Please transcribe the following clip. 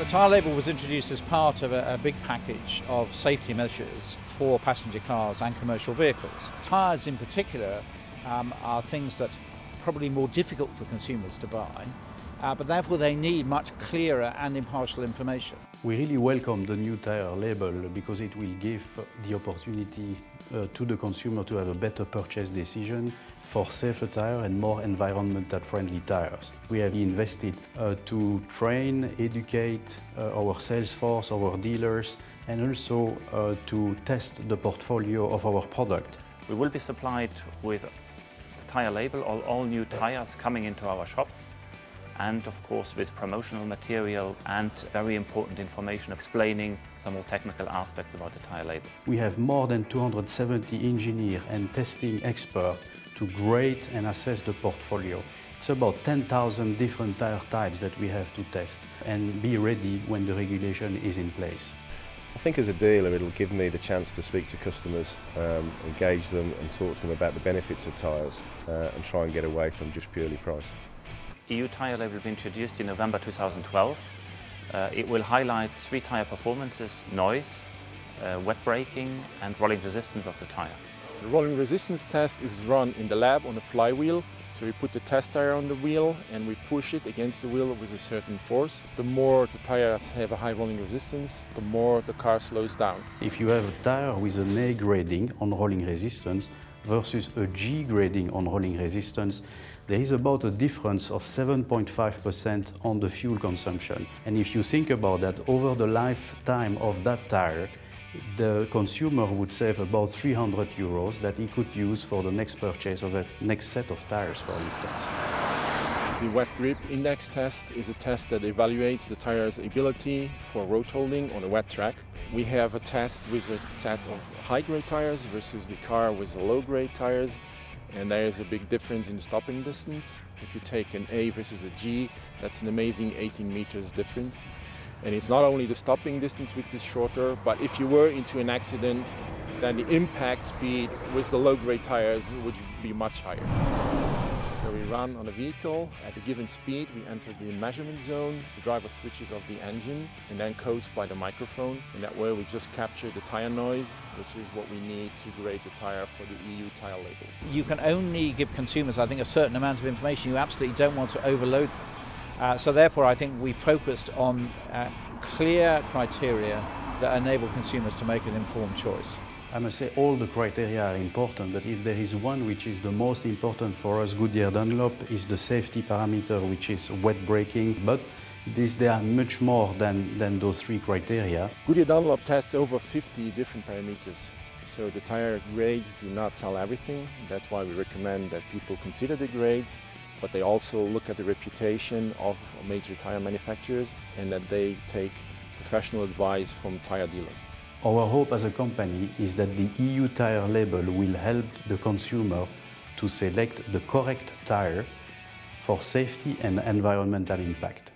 The tyre label was introduced as part of a big package of safety measures for passenger cars and commercial vehicles. Tyres in particular are things that are probably more difficult for consumers to buy, but therefore they need much clearer and impartial information. We really welcome the new tyre label because it will give the opportunity to the consumer to have a better purchase decision for safer tyre and more environmental friendly tyres. We have invested to train, educate our sales force, our dealers, and also to test the portfolio of our product. We will be supplied with the tyre label, all new tyres coming into our shops, and of course with promotional material and very important information explaining some more technical aspects about the tyre label. We have more than 270 engineers and testing experts to grade and assess the portfolio. It's about 10,000 different tyre types that we have to test and be ready when the regulation is in place. I think as a dealer it'll give me the chance to speak to customers, engage them and talk to them about the benefits of tyres and try and get away from just purely price. EU tyre label will be introduced in November 2012. It will highlight 3 tyre performances: noise, wet braking and rolling resistance of the tyre. The rolling resistance test is run in the lab on a flywheel. So we put the test tyre on the wheel and we push it against the wheel with a certain force. The more the tyres have a high rolling resistance, the more the car slows down. If you have a tyre with an A grading on rolling resistance versus a G grading on rolling resistance, there is about a difference of 7.5% on the fuel consumption. And if you think about that, over the lifetime of that tyre, the consumer would save about 300 euros that he could use for the next purchase of a next set of tyres, for instance. The wet grip index test is a test that evaluates the tyre's ability for road holding on a wet track. We have a test with a set of high-grade tyres versus the car with the low-grade tyres, and there is a big difference in the stopping distance. If you take an A versus a G, that's an amazing 18 meters difference. And it's not only the stopping distance which is shorter, but if you were into an accident, then the impact speed with the low-grade tyres would be much higher. So we run on a vehicle at a given speed, we enter the measurement zone, the driver switches off the engine and then codes by the microphone. And that way we just capture the tyre noise, which is what we need to grade the tyre for the EU tyre label. You can only give consumers, I think, a certain amount of information. You absolutely don't want to overload them. So therefore I think we focused on clear criteria that enable consumers to make an informed choice. I must say all the criteria are important, but if there is one which is the most important for us, Goodyear Dunlop, is the safety parameter, which is wet braking. But there are much more than those 3 criteria. Goodyear Dunlop tests over 50 different parameters. So the tyre grades do not tell everything. That's why we recommend that people consider the grades, but they also look at the reputation of major tyre manufacturers and that they take professional advice from tyre dealers. Our hope as a company is that the EU tyre label will help the consumer to select the correct tyre for safety and environmental impact.